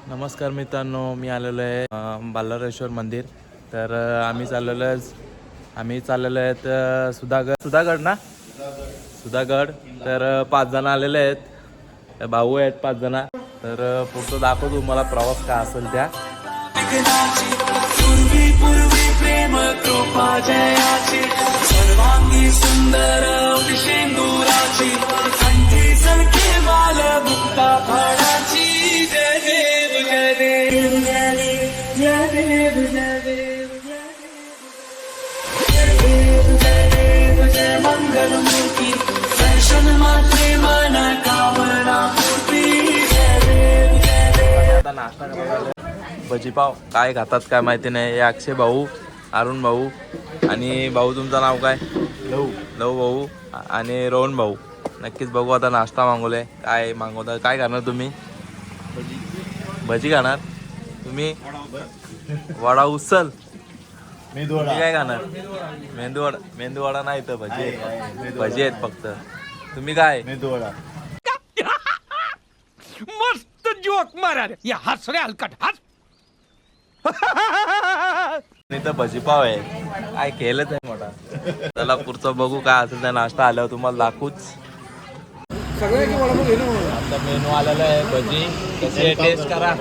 नमस्कार मित्रांनो, मी आलेलो आहे बालारेश्वर मंदिर. तर आम्ही चाललेलो आहेत सुधागड ना सुधागड. तर 5 जण आलेले आहेत, भाऊ आहेत 5 जण. तर पुढचं दाखवतो तुम्हाला प्रवास काय असेल त्या. प्रेम कृपा जयाची सर्वांगी सुंदर विशेंदुराची कंठी सलखे बाल मुक्ता फळाची. जय देव जय देव जय देव जय देव जय देव जय देव जय मंगल मूर्ती दर्शन मात्रे मन कामना पूर्ती. जय देव जय देव. आता नाश्ता करायला भजीपाव काय खातात काय माहिती नाही. अक्षय भाऊ, अरुण भाऊ आणि भाऊ तुमचं नाव काय? लव भाऊ आणि रोहन भाऊ. नक्कीच बघू आता. नाश्ता मागवले, काय मागवता, काय करणार तुम्ही? भजी खाणार तुम्ही? वडा उचल. तुम्ही काय खाणार? मेंदूवडा नाही तर भजी आहेत फक्त. तुम्ही काय? मेंदूवडा. मस्त जोक मारा रे, या हस रे हलकट हस. नाही तर भजीपाव आहे, काय केलंच आहे मोठा. त्याला पुढचं बघू काय असेल त्या नाश्ता आल्यावर तुम्हाला दाखवूच. आता मेनू आलेला आहे, भजी कशी आहे टेस्ट करा.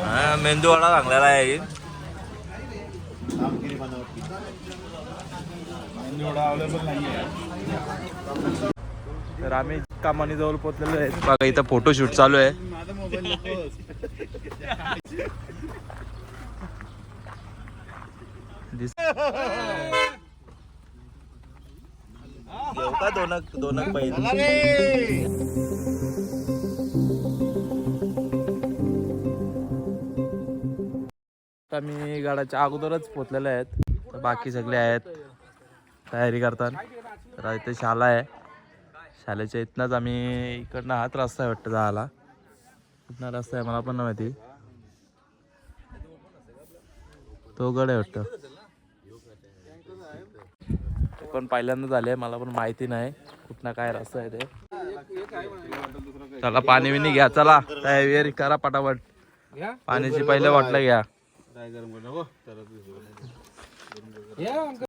हा मेंदू वडा चांगलेला आहे. तर आम्ही कामानी जवळ पोहोचलेलो आहे. बघा इथं फोटोशूट चालू आहे. घेऊ का दोन पहिले. आता मी गाडाच्या अगोदरच पोचलेले आहेत. तर बाकी सगळे आहेत तयारी करतात. तर इथे शाळा आहे, शाळेच्या इथनंच आम्ही इकडनं हाच रस्ता आहे वाटतं जायला. कुठला रस्ता आहे मला पण नाही माहिती. तो गड आहे वाटतं. ते पण पहिल्यांदा झाले, मला पण माहिती नाही कुठला काय रस्ता आहे ते. चला पाणी बिणी घ्या, चला तयारी करा पटापट. पाण्याची पहिले बाटल्या घ्या.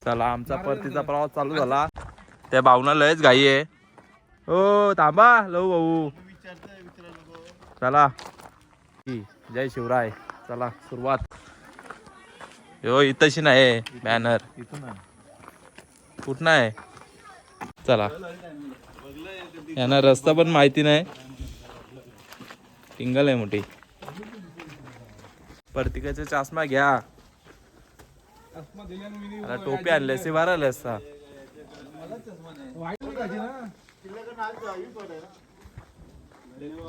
चला आमचा परतीचा प्रवास चालू झाला. त्या भावना लयच घाई आहे. हो थांबा लव भाऊ. चला जय शिवराय. चला सुरुवात. हो इथंशी नाही बॅनर, कुठं आहे? चला यांना रस्ता पण माहिती नाही. टिंगल आहे मोठी. प्रत्येकाचा चष्मा घ्या. आता टोपी आणली असते बरं आले असता.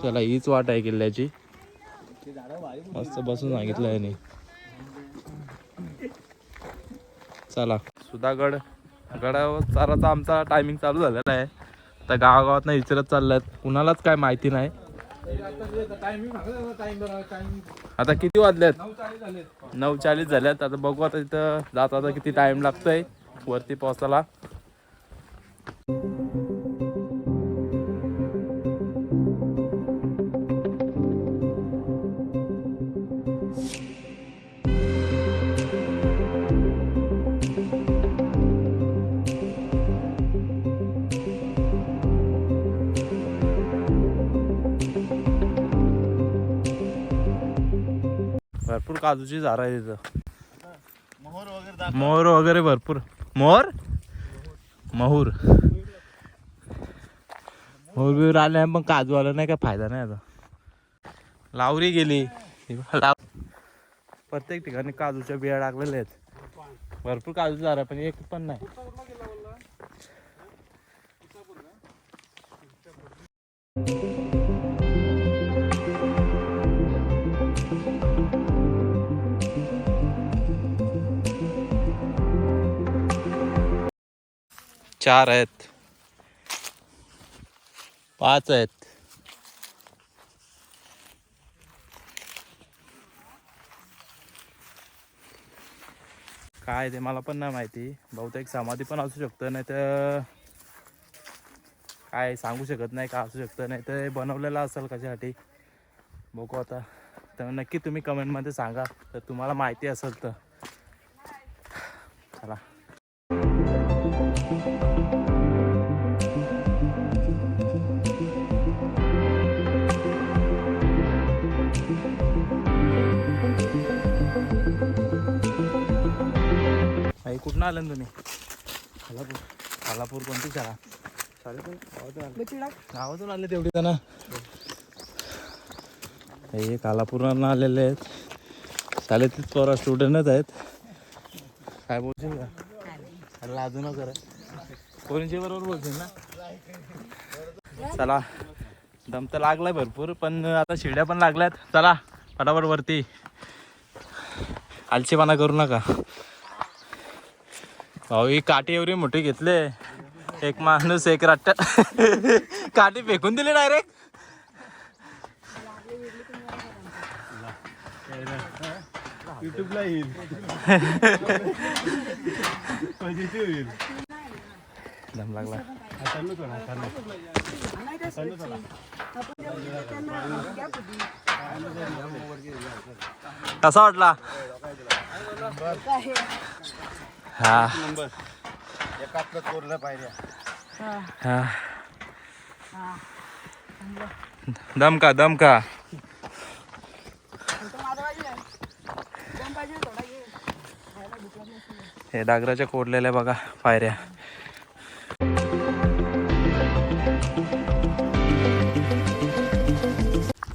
चला हीच वाट आहे किल्ल्याची. मस्त बसून सांगितलं आहे. चला सुधागड गडावर चाराचा आमचा टायमिंग चालू झालेला आहे. आता गावागावात नाही विचारत चाललाय, कुणालाच काय माहिती नाही. आता किती वाजलेत? 9:40 झाल्यात. आता बघू आता तिथं जात आता किती टाइम लागतोय वरती पोहोचायला. भरपूर काजूची झाड आहे तिथं. मोहर वगैरे भरपूर. महूर बिवर आले पण काजू आलं नाही, काय फायदा नाही. आता लावरी गेली. प्रत्येक ठिकाणी काजूच्या बिया टाकलेल्या आहेत. भरपूर काजू झाड आहे पण एक पण नाही. चार आहेत, 5 आहेत. काय ते मला पण नाही माहिती. बहुतेक समाधी पण असू शकतं, नाही तर काय सांगू शकत नाही का असू शकतं, नाही तर बनवलेलं असेल कशासाठी बघू आता. तर नक्की तुम्ही कमेंटमध्ये सांगा तर तुम्हाला माहिती असेल तर. चला आई कुठून आलं तुम्ही? खालापूर. खालापूर कोणती शाळा? गावातून आले तेवढी जण. हे कालापूरला आलेले आहेत, शाळेतलीच पोरा स्टुडंटच आहेत. काय बोलशील का? अरे अजूनच करा कोणीच्या बरोबर बोलशील ना. चला दम तर लागलाय भरपूर, पण आता शिड्या पण लागल्यात. चला फटाफट वरती, आलशीपणा करू नका. भाऊ ही काठी एवढी मोठी घेतले, एक माणूस एक रट्टा काठी फेकून दिली डायरेक्ट. युट्यूबला येईल. दम लागला. कसा वाटला? हा हा दमका दमका. हे डागराच्या कोरलेल्या बघा पायऱ्या.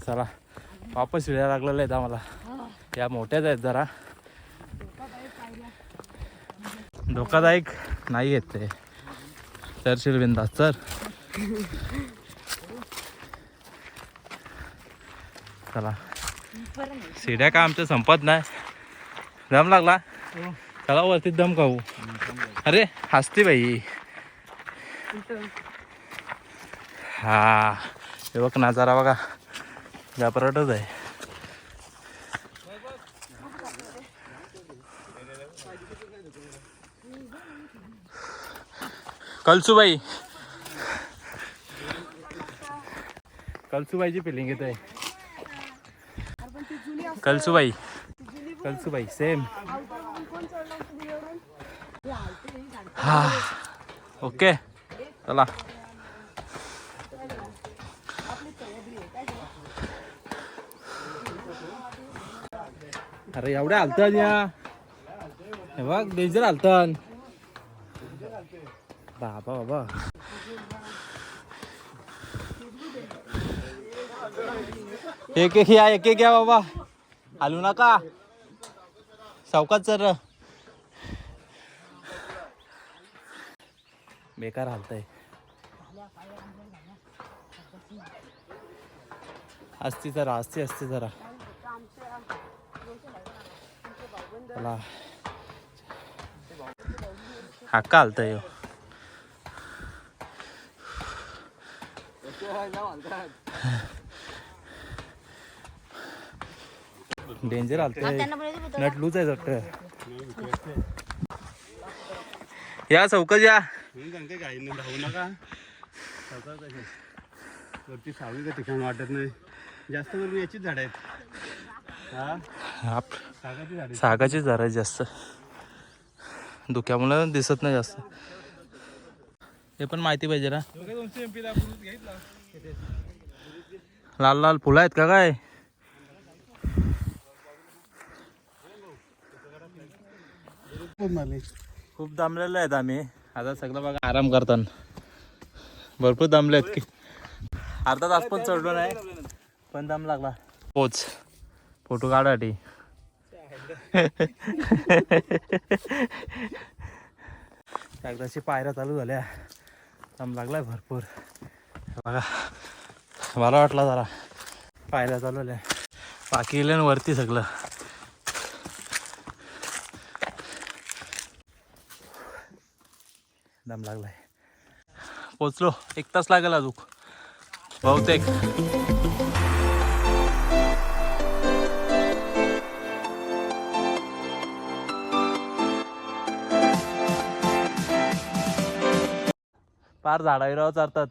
चला वापस शिड्या लागलेल्या आहेत आम्हाला. या मोठ्याच आहेत जरा, धोकादायक नाही आहेत ते. चरशील बिंदास सर. चला शिड्या काय आमच्या संपत नाही. दम लागला. चला वरती दम खाऊ. अरे हसती बाई. हा हे बघ नजारा बघा, घाबरटच आहे. कलसूबाई, कलसूबाईची फिलिंग येत आहे. कलसूबाई, कलसूबाई सेम. हा ओके चला. अरे एवढ्या हालतात या, हे बघ डेंजर हालतात बाबा बाबा. एक एक या, एक एक या बाबा, हालू नका सावकाश सर. बेकार हालतंय. असती जरा, असती असती जरा. चला हक्का हालतंय. डेंजर हालतंय. नट लूज आहे वाटतं. या चौकच या. धावू नका. वरती सावलीचं ठिकाण वाटत नाही जास्त करून. याचीच झाड आहेत. सागाची झाड, सागाची झाड आहेत जास्त. धुक्यामुळे दिसत नाही जास्त. हे पण माहिती पाहिजे ना. लाल लाल फुलं आहेत का काय? खूप दमलेलो आहेत आम्ही आता. सगळं बघा आराम करताना भरपूर दमले आहेत की. अर्धा तास पण चढलो नाही पण दम लागला. पोच फोटो काढासाठी. एकदाची पायऱ्या चालू झाल्या, दम लागलाय भरपूर. बघा मला वाटला जरा पायऱ्या चालू झाल्या, बाकी गेले वरती सगळं. दम लागलाय. पोचलो, 1 तास लागेल अजून बहुतेक. फार झाडाविरावर चढतात.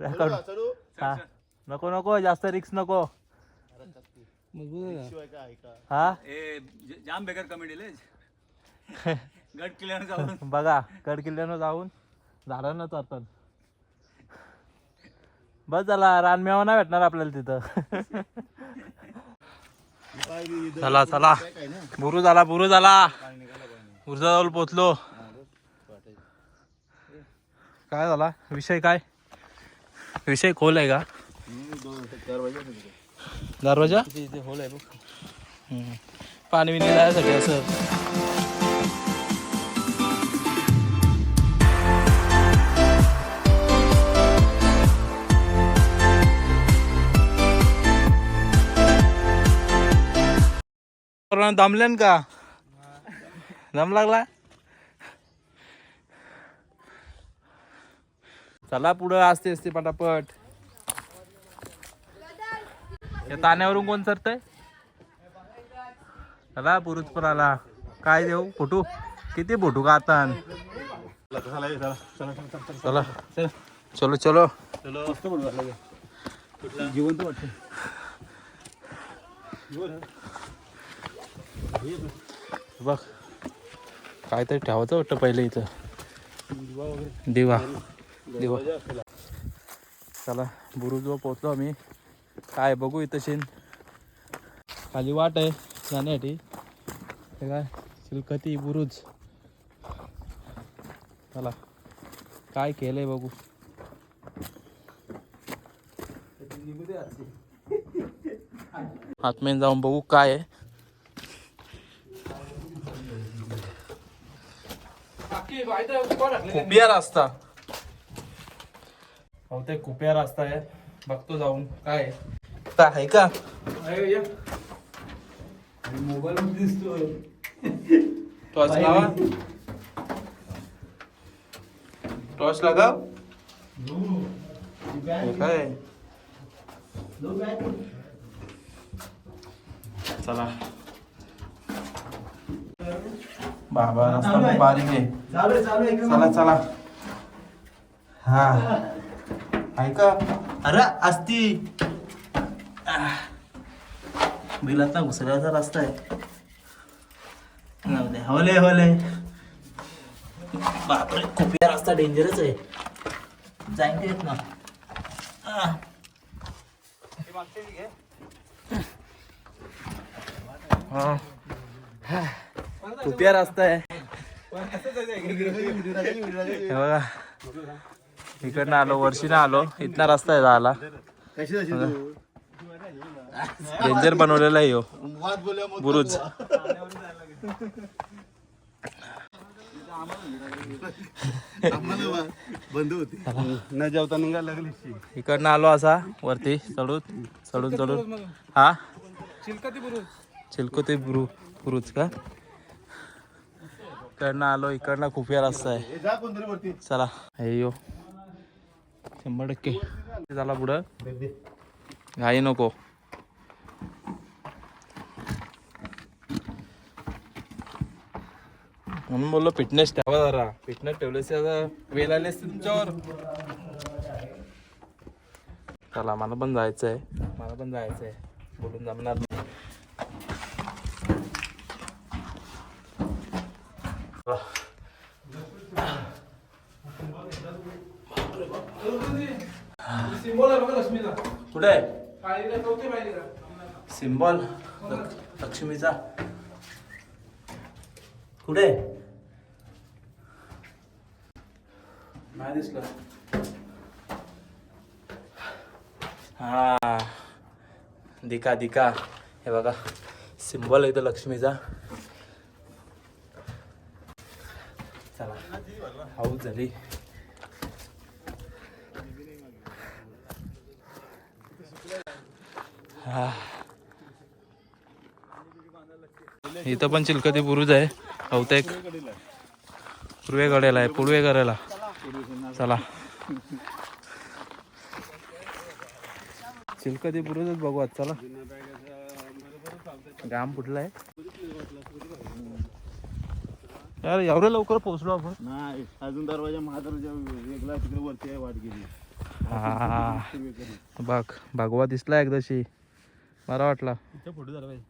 रेकॉर्ड हा नको नको जास्त रिक्स नको हा जाम बेकार कमेंट गड किल्ल्यावर जाऊन बघा गड किल्ल्यानं जाऊन झालं ना तर बस झाला रानमेवा नाही भेटणार आपल्याला तिथं चला चला बुरू झाला बुरजाजवळ पोचलो काय झाला विषय खोल आहे का दरवाजा होल आहे बघ पाणी बिणी जायसाठी असं दमल्यान का दम लागला चला पुढं असते असते पटापट या ताण्यावरून कोण सरतय चला पुरुष पण आला काय देऊ फोटो किती फोटो का आता चला चलो चलो जिवंत वाटतं बघ काहीतरी ठेवायचं वाटतं पहिले इथं दिवा चला बुरुजवर पोचलो आम्ही काय बघू इथं शेन खाली वाट आहे जाण्यासाठी हे काय चिलखती बुरुज चला काय केलंय बघू आतमध्ये जाऊन बघू काय आहे खुपिया रस्ता ते खुपिया रस्ता आहे बघतो जाऊन काय आहे का मोबाईल मध्ये दिसतोय टॉर्च लावा टॉर्च लगा काय चला बाबा रस्ता पण बारीक आहे चला चला हा ऐका अरे असती बिलात ना घुसऱ्याचा रस्ता आहे हवले बापरे खूप या रस्ता डेंजरच आहे जाईन येत ना खूप या रस्ता आहे बघा इकडनं आलो वर्षीनं आलो इथना रस्ता आहे जायला डेंजर बनवलेला आहे ह्यो बुरुज बंद होती न जेवता निघायला लागली इकडनं आलो असा वरती चढून हा चिलकती बुरुज का इकडनं आलो इकडनं खुफिया रस्ता आहे चला हे यो 100% झाला पुढं घाई नको म्हणून बोललो फिटनेस ठेवा जरा फिटनेस ठेवल्यास वेळ आली असते तुमच्यावर चला मला पण जायचंय बोलून जमणार नाही कुठे सिम्बॉल लक्ष्मीचा कुठे नाही दिसलं हा दिका हे बघा सिम्बॉल आहे इथं लक्ष्मीचा चला हाऊस झाली इथं पण चिलकती बुरुज आहे बहुतेक पूर्वेकडेला आहे पूर्वेकडेला चला चिलकती बुरुजच बघू आज चला गाम कुठला आहे यार एवढं लवकर पोहोचलो आपण नाही अजून दरवाजा महादरवाजा वेगळा तिकडे वरती आहे वाट गेली हा बघ भगवा दिसला एकदाशी बरा वाटला. फोटो झाला पाहिजे.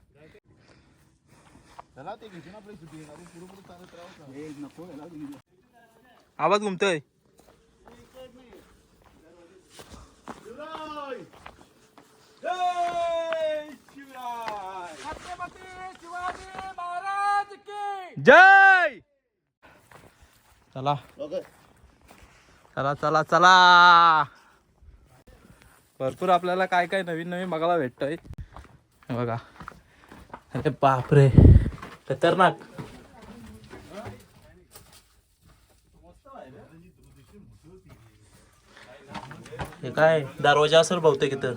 आवाज घुमतोय. जय. चला चला चला चला. भरपूर आपल्याला काय काय नवीन नवीन बघायला भेटतंय. हे बघा. अरे बापरे खतरनाक. हे काय दरवाजा असेल बहुतेक इथं.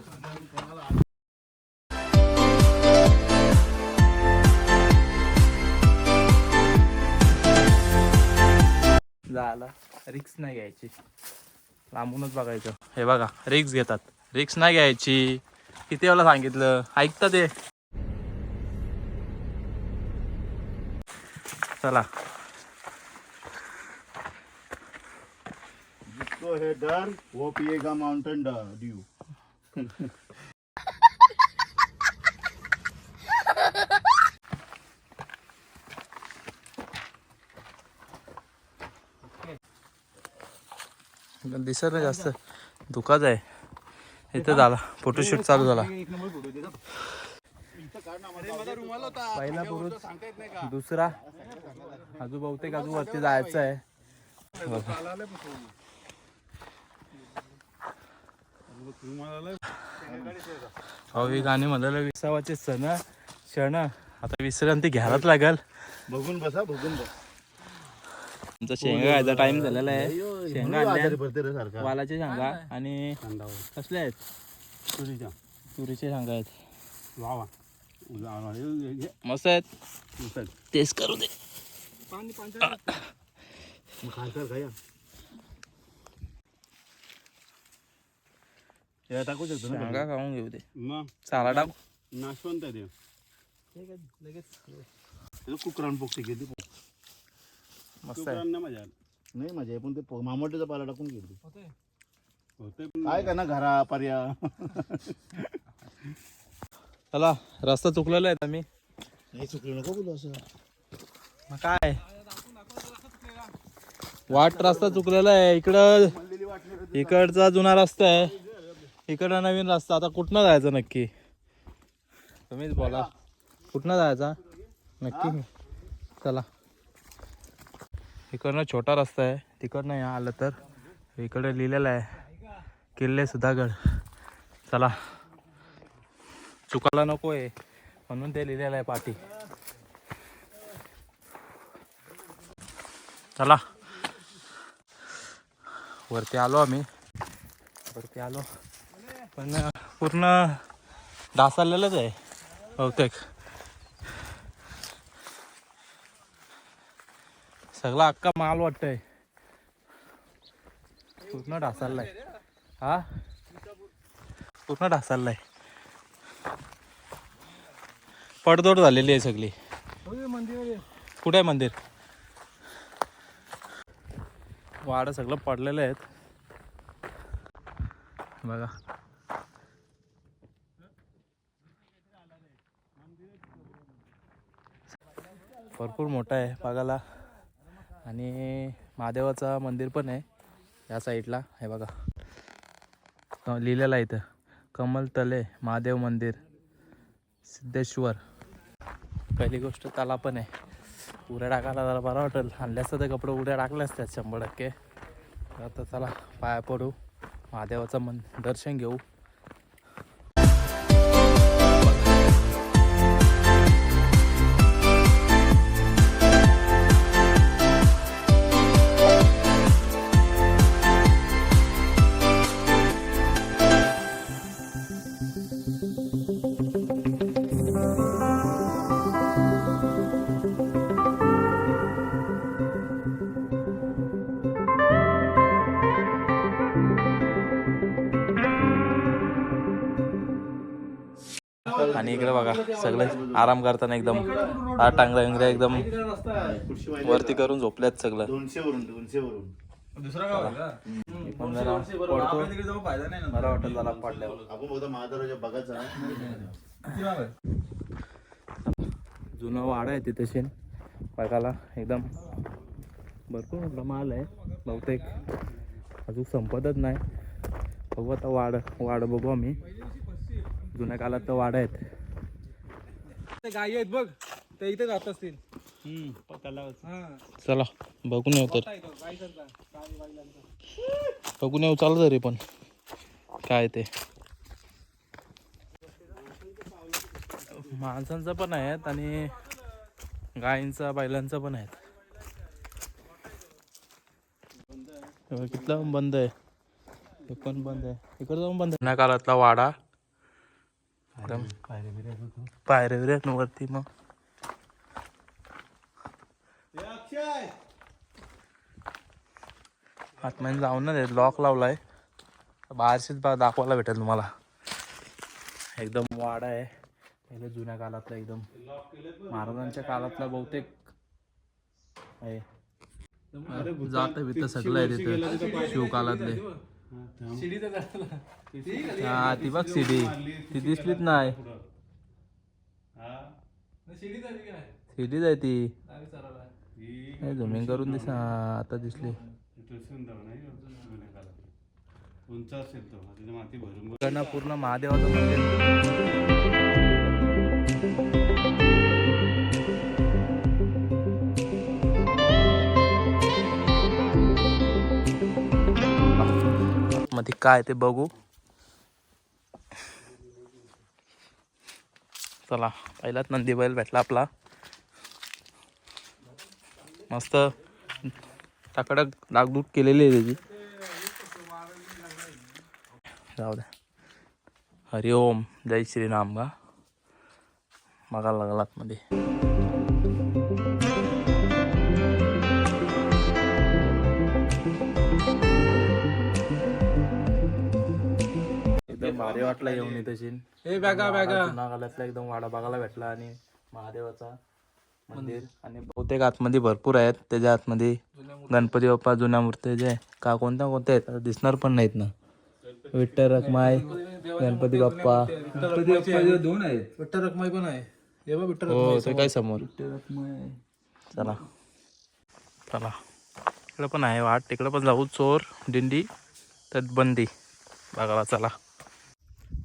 झाला. रिक्स नाही घ्यायची, लांबूनच बघायचं. हे बघा रिक्स घेतात. रिक्स नाही घ्यायची. किती वेळा सांगितलं ऐकता ते. चला जिसको है डर वो पिएगा माउंटेन ड्यू. दिसत नाही जास्त धुकाच आहे. इथं झाला फोटोशूट चालू झाला. पहिला पुरुष दुसरा अजून बहुतेक अजून वरती जायचं आहे. ही गाणी म्हणायला विसावाचे क्षण आता विश्रांती घ्यायलाच लागल. बघून बसा बघून बसा. आमचा शेंगा खायचा टाइम झालेला आहे. शेंगा सारखा वालाचे शेंगा आणि कसले आहेत तुरीच्या तुरीचे शेंगा आहेत. वा वा मस्त आहेत. टेस्ट करू दे. टाकू शकतो ना शेंगा खाऊन घेऊ दे. मग साला टाक. नाशवंत आहे ते. लगेच कुकरान पोगते किती मस्त आहे. मजा नाही. मजा आहे पण ते मामोटीचा पाला टाकून घेतो होते. काय का ना घरा पर्या. चला रस्ता चुकलेला आहे आम्ही. नाही चुकलं नको बोलू असं. मग काय वाट रस्ता चुकलेला आहे. इकडचा जुना रस्ता आहे. इकडं नवीन रस्ता. आता कुठनं जायचं नक्की तुम्हीच बोला. कुठनं जायचा नक्की. चला इकडनं छोटा रस्ता आहे. तिकडनं या आलं तर इकडे लिहिलेलं आहे किल्ले सुधागड. चला चुकायला नको आहे म्हणून ते लिहिलेलं आहे पाठी. चला वरती आलो आम्ही. वरती आलो पण पूर्ण ढासळलेलंच आहे बहुतेक. सगळा अख्खा माल वाटतंय पूर्ण ढासळलाय. हा पूर्ण ढासळलाय. पडदोड झालेली आहे सगळी. कुठे आहे मंदिर. वाडं सगळं पडलेलं आहेत बघा. भरपूर मोठा आहे बघायला. आणि महादेवाचं मंदिर पण आहे या साईडला. हे बघा लिहिलेलं आहे इथं कमल तले महादेव मंदिर सिद्धेश्वर. पहिली गोष्ट त्याला पण आहे. उड्या टाकायला जरा बरं वाटेल. आणले असतं ते कपडे उड्या टाकले असतात 100%. आता चला पाया पडू महादेवाचं दर्शन घेऊ. आणि इकडे बघा सगळे आराम करताना एकदम टांगड्या एकदम वरती करून झोपल्यात सगळं. 200 वरून दुसरा गाव आहे का? पण जरा पडतो आपल्या तिकडे जाऊन फायदा नाही ना. मला वाटत झाला पडल्यावर. आपण फक्त महादरवाजा बघायचा किती नाव आहे? जुना वाडा आहे तिथे शेण बघायला एकदम भरपूर मोठा माल आहे. बहुतेक अजून संपतच नाही. बघू आता वाड बघू आम्ही. जुन्या काळात तर वाडा आहेत. गायी आहेत बघ ते इथे जात असतील. चला बघून येऊ तर. बघून येऊ चालू तरी पण काय ते माणसांचं पण आहेत आणि गायींचा बैलांचा पण आहेत. कितला बंद आहे. हे पण बंद आहे. इकडे जाऊन बंद आहे. जुन्या काळातला वाडा एकदम पायऱ्या बिऱ्या वरती. मग आतमध्ये जाऊन ना लॉक लावलाय. बाहेरशीच दाखवायला भेटेल तुम्हाला. एकदम वाडा आहे पहिले जुन्या काळातला एकदम महाराजांच्या काळातला बहुतेक आहे. जात बित सगळं आहे तिथे शिवकालातले. हा ती बघ शिडी ती दिसलीच नाही. शिडीच आहे ती. झुमिंग करून दिस आता दिसली. पूर्ण महादेवाचं मंदिर. मध्ये काय ते बघू. चला पहिलाच नंदी बैल भेटला आपला. मस्त टाकडक डागडूग केलेली आहे त्याची. जाऊ द्या. हरिओम जय श्रीराम का बघायला लागलात मध्ये. एकदम भारी वाटला येऊन इथे. हे बॅगा जुनागलातला एकदम वाडा बघायला भेटला आणि महादेवाचा मंदिर आणि बहुतेक आतमध्ये भरपूर आहेत. त्याच्या आतमध्ये गणपती बाप्पा जुन्या मूर्ती जे का कोणत्या आहेत दिसणार पण नाहीत ना. विठ्ठल रखमाई गणपती बाप्पा. दोन आहेत. विठ्ठल रखमाई पण आहे. हे बघ विठ्ठल हो ते काय समोर. चला चला इकडं पण आहे वाट. तिकडं पण जाऊ. चोर दिंडी तटबंदी बघायला चला.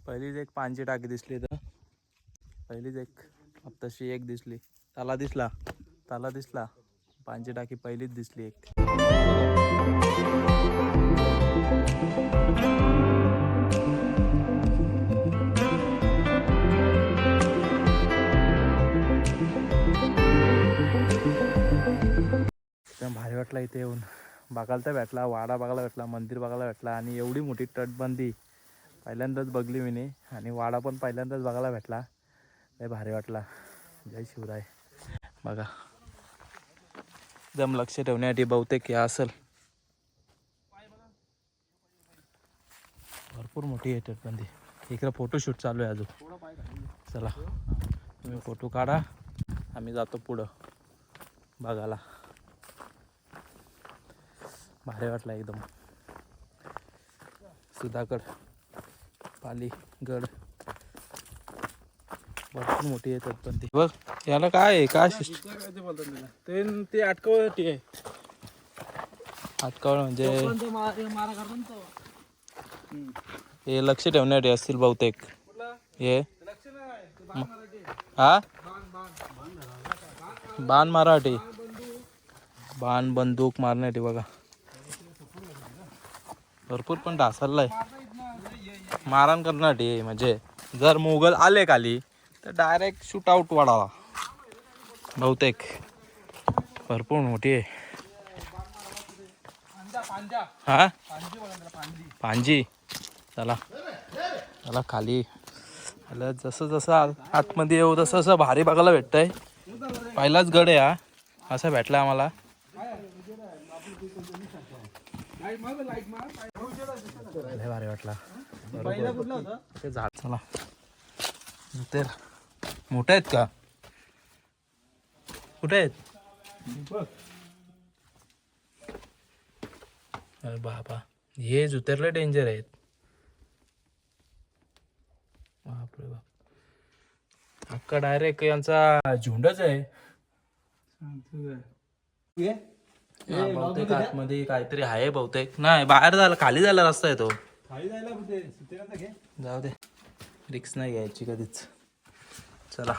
पहिलीच एक पानची टाकी दिसली तर पहिलीच एक आत्ताशी एक दिसली. ताला दिसला पानची टाकी पहिलीच दिसली एक. भारी वाटला इथे येऊन. बघायला तर भेटला वाडा बघायला भेटला मंदिर बघायला भेटला आणि एवढी मोठी तटबंदी पहिल्यांदाच बघली मी. आणि वाडा पण पहिल्यांदाच बघायला भेटला. लय भारी वाटला. जय शिवराय. बघा एकदम लक्ष ठेवण्यासाठी बहुतेक हे असेल. भरपूर मोठी आहे तटबंदी. इकडे फोटोशूट चालू आहे अजून. चला तुम्ही फोटो काढा आम्ही जातो पुढं बघायला. भारी वाटला एकदम. सुधागड पालीगड भरपूर मोठी आहे तटबंदी. बघ याला काय आहे काय ते अटकवण्यासाठी आहे. अटकावलं म्हणजे हे लक्ष ठेवण्यासाठी असतील बहुतेक. हे हा बाण मारासाठी बाण बंदूक मारण्यासाठी बघा. भरपूर पण ढासळलाय मारण करण्यासाठी. म्हणजे जर मोगल आले खाली तर डायरेक्ट शूट आउट वाढावा बहुतेक. भरपूर मोठी आहे. हा पांजी. चला चला खाली आलं. जसं जसं आतमध्ये येऊ तसं असं भारी बघायला भेटतंय. पहिलाच गड आहे हा असं भेटला आम्हाला. भारी वाटला. ते झाड चला तर मोठे आहेत का कुठे आहेत. अरे बाबा हे जुतेरले डेंजर आहेत. बापरे बाप अक्का डायरेक्ट यांचा झुंडच आहे. बहुतेक आतमध्ये काहीतरी आहे बहुतेक. नाही बाहेर झाला खाली झाला रस्ता आहे तो. जाऊ दे रिक्स नाही घ्यायची कधीच. चला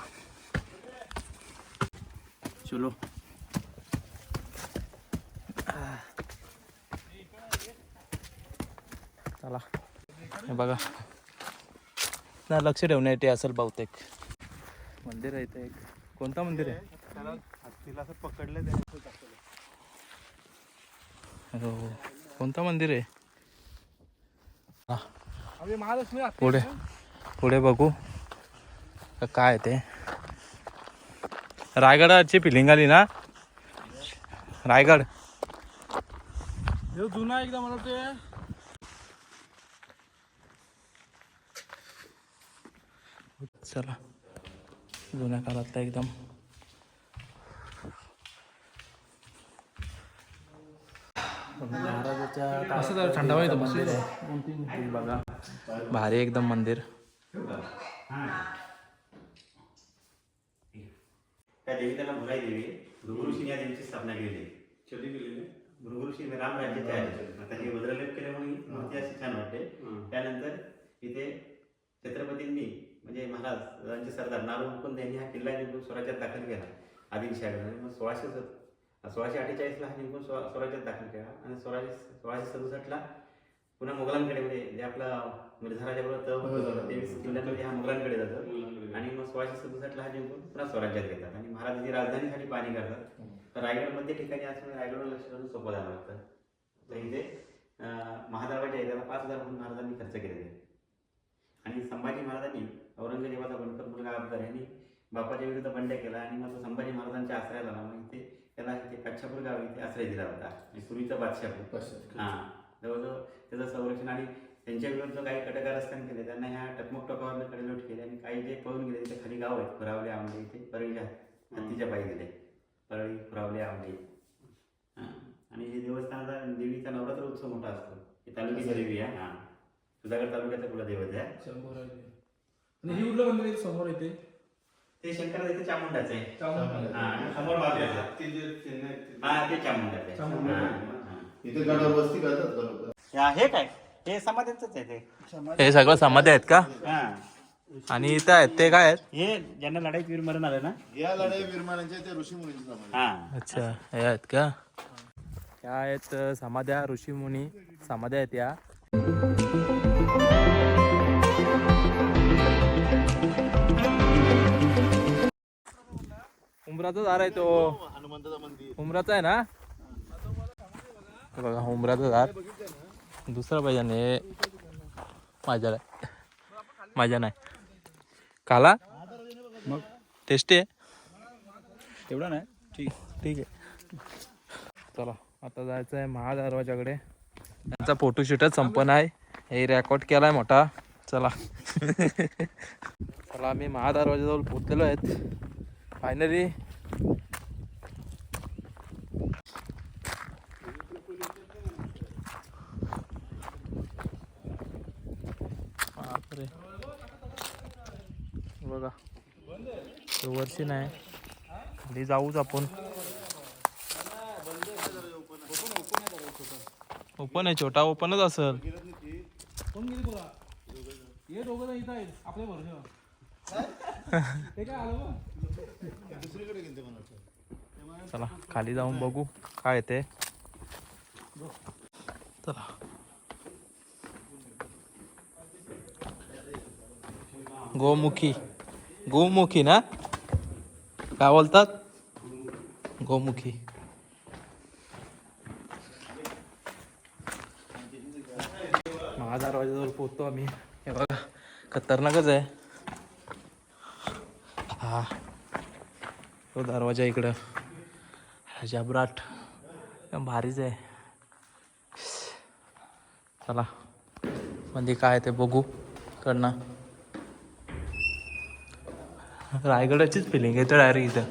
चलो चला. हे बघा ना लक्ष ठेवण्यासाठी असेल बहुतेक. मंदिर आहे इथे एक. कोणतं मंदिर आहे? हत्तीला असं पकडलं हो कोणतं मंदिर आहे? पुढे पुढे बघू काय ते. रायगडाची फिलिंग आली ना. रायगड जुना एकदा मला ते चला जुन्या काळातला एकदम. महाराजाच्या थंडावा मंदिर आहे बघा. भारी एकदम मंदिर. त्या देवी त्याला भुलाई देवी भृगुऋषीने या देवीची स्थापना केलेली. भृगुऋषी राम राज्याचे आहे. आता हे वज्रलेप केल्यामुळे मूर्ती अशी छान वाटते. त्यानंतर इथे छत्रपतींनी म्हणजे महाराजांचे सरदार नारू मुकुंद यांनी हा किल्ला जिंकून स्वराज्यात दाखल केला आदिलशाही. मग 1648ला हा जिंकून स्वराज्यात दाखल केला आणि 1667ला पुन्हा मुघलांकडे म्हणजे जे आपला मिर्झाराच्या बरोबर तह होतं तेवीस किल्ल्यामध्ये हा मुघलांकडे जातात आणि मग 1667ला हा जिंकून पुन्हा स्वराज्यात घेतात आणि महाराजांची राजधानीसाठी पाणी करतात. तर रायगडमध्ये ठिकाणी असल्यामुळे रायगडवर लक्ष ठेवून सोपं झालं लागतं. तर इथे महादरवाजा आहे त्याला 5000 म्हणून महाराजांनी खर्च केलेले आहे. आणि संभाजी महाराजांनी औरंगजेबाचा बनकर मुलगा अफजल यांनी बापाच्या विरुद्ध बंड केला आणि मग तो संभाजी महाराजांच्या आश्रयाला आला. मग इथे त्याला इथे कच्छापूर गाव इथे आश्रय दिला होता. पूर्वीचा बादशापूर. हां जवळजवळ त्याचं संरक्षण आणि त्यांच्या विरुद्ध काही कटकारस्थान केले. त्यांना ह्या टकमक टोकावरनं कडेलोट केले आणि काही जे पळून गेले तिथे खाली गाव आहेत खुरावले आंबे इथे परळीच्या हत्तीच्या पायी दिले. परळी खुरावले आंबे. आणि हे देवस्थानाचा देवीचा नवरात्र उत्सव मोठा असतो. ही तालुक्याची देवी आहे. हां सुधागड तालुक्याचा कुलदैवत आहे. समोर येते ते शंकर इथे चामुंडाचं आहे. समोर बाजूला हा ते चामुंडाचं आहे. इथे गडावर वस्ती करतात. हे काय हे समाधींचंच आहे ते. हे सगळं समाधी आहेत का? हा आणि इथं आहेत ते काय आहेत? हे ज्यांना लढाईत वीर मरण आलं ना या लढाई विरमानांच्या ते ऋषी मुनींची समाधी. हा अच्छा हे आहेत का? ह्या आहेत समाध्या ऋषीमुनी समाध्या आहेत या. उमराचा झाड आहे तो. हनुमंताचं मंदिर उमराचा आहे ना. हे बघा उमराचं झाड. दुसरं पाहिजे नाही माझ्या माझ्या नाही काला मग टेस्टी आहे एवढा नाही. ठीक ठीक आहे. चला आता जायचं आहे महादरवाजाकडे. त्यांचा फोटोशूटच संपन्न आहे. हे रेकॉर्ड केलाय मोठा. चला चला आम्ही महादरवाजाजवळ पोचलेलो आहेत फायनली. बापरे बघा वर्षी नाही खाली जाऊच आपण. ओपन आहे छोटा ओपनच असेल. चला खाली जाऊन बघू काय ते. चला गोमुखी गोमुखी ना काय बोलतात गोमुखी. महादरवाजाजवळ पोहतो आम्ही. हे बघा खतरनाकच आहे हा तो दरवाजा इकडं. जबराट एकदम भारीच आहे. चला म्हणजे काय ते बघू कडनं. रायगडाचीच फिलिंग येते डायरेक्ट इथं.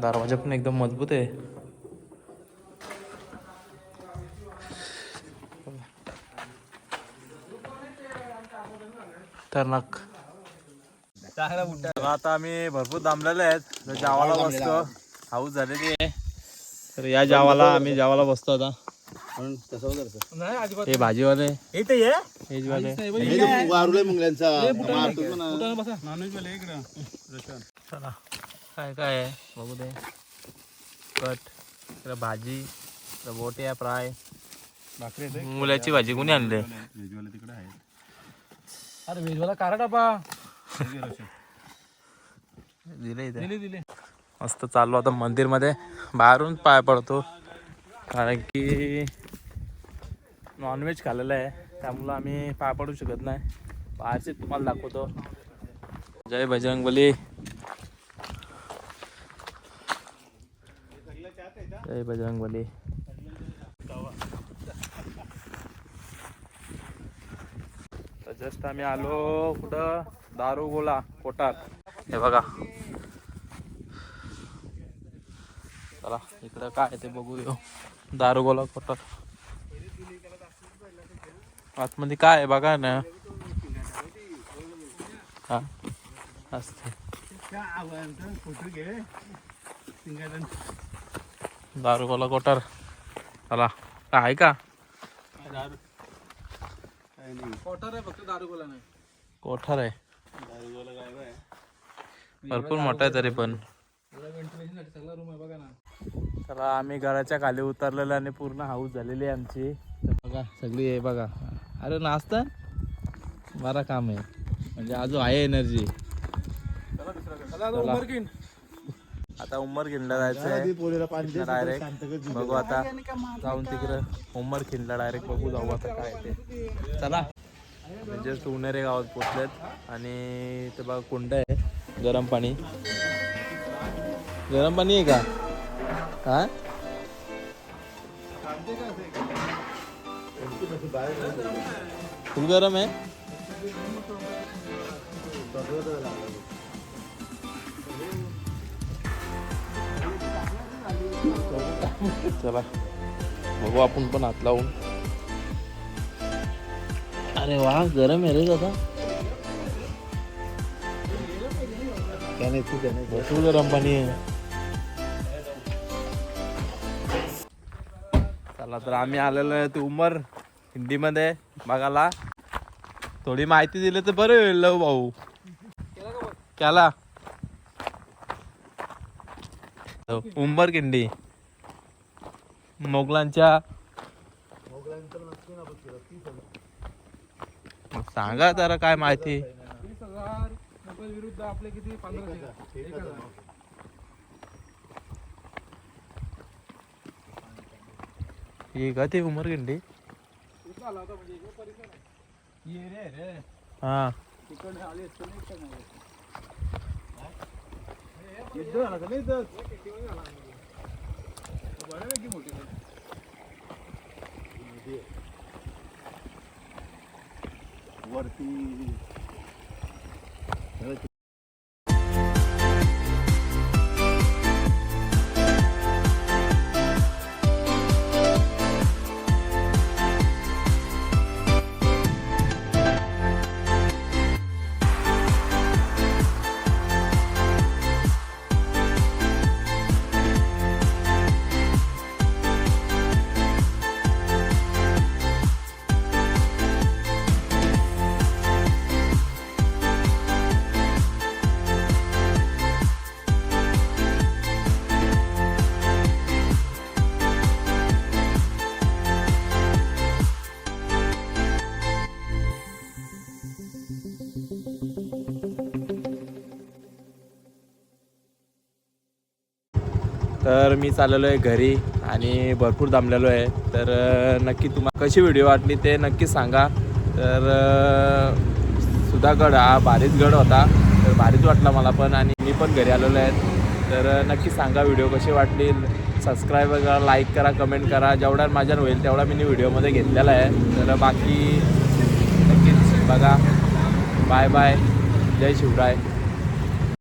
दरवाजा पण एकदम मजबूत आहे. खतरनाक. आता आम्ही भरपूर दामलेले आहेत. तर जावाला बसतो. हाऊस झालेली आहे. तर या जावाला आम्ही जावाला बसतो आता. हे भाजीवाले हेच वाले मुंगल्यांचा चला काय काय आहे बघू दे. कट इकडं भाजी इकडं बोट्या फ्राय मुलाची भाजी कोणी आणले. अरे वेजवाला कारा डबा दिले मस्त चाललो आता मंदिर मध्ये. बाहेरून पाय पडतो कारण की नॉनव्हेज खाल्लेलं आहे त्यामुळं आम्ही पाय पडू शकत नाही. बाहेरचे तुम्हाला दाखवतो. जय बजरंगबली. जय बजरंगबली. जस्ट आम्ही आलो कुठं दारुगोला कोटार. हे बघा चला इकडं काय ते बघू येऊ. दारुगोला कोटार आतमध्ये काय आहे बघा ना. हा असते दारुगोला कोटार. चला काय आहे का. कोठार आहे फक्त दारुगोला नाही. कोठार आहे भरपूर मोठा आहे तरी पण. सगळा रूम आहे बघा ना. चला आम्ही घराच्या खाली उतरलेलो आणि पूर्ण हाऊस झालेली आहे आमची. तर बघा सगळी आहे बघा. अरे नाचता बरा काम आहे म्हणजे अजून आहे एनर्जी. आता उमरखिंडला जायचंय डायरेक्ट. बघू आता जाऊन तिकडे उमरखिंडला डायरेक्ट बघू जाऊ आता काय ते. चला जस्ट उन्हेरे गावात पोचलेत आणि ते बघा कुंड आहे. गरम पाणी आहे का. हा फुल गरम आहे. चला बघू आपण पण हात लावून. अरे वा गरम आहे रे दादा. भरपूर गरम पाणी आहे. चला तर आम्ही आलेलो आहे ते उमर हिंदीमध्ये बघायला. थोडी माहिती दिली तर बरं होईल भाऊ. केला उंबरखिंडी मोगलांच्या. सांगा जरा काय माहिती. 30,000 मोगल विरुद्ध आपले किती 15,000. ही का ती उमरखिंडी. हा वरती तर मी चाललेलो आहे घरी आणि भरपूर दमलेलो आहे. तर नक्की तुम्हाला कशी व्हिडिओ वाटली ते नक्की सांगा. तर सुधागड हा भारीच गड होता. तर भारीच वाटला मला पण आणि मी पण घरी आलेलो आहे. तर नक्की सांगा व्हिडिओ कशी वाटली. सबस्क्राईब करा, लाईक करा, कमेंट करा. जेवढा माझ्यानं होईल तेवढा मी व्हिडिओमध्ये घेतलेला आहे. तर बाकी नक्कीच बघा. Bye bye. जय शिवराय.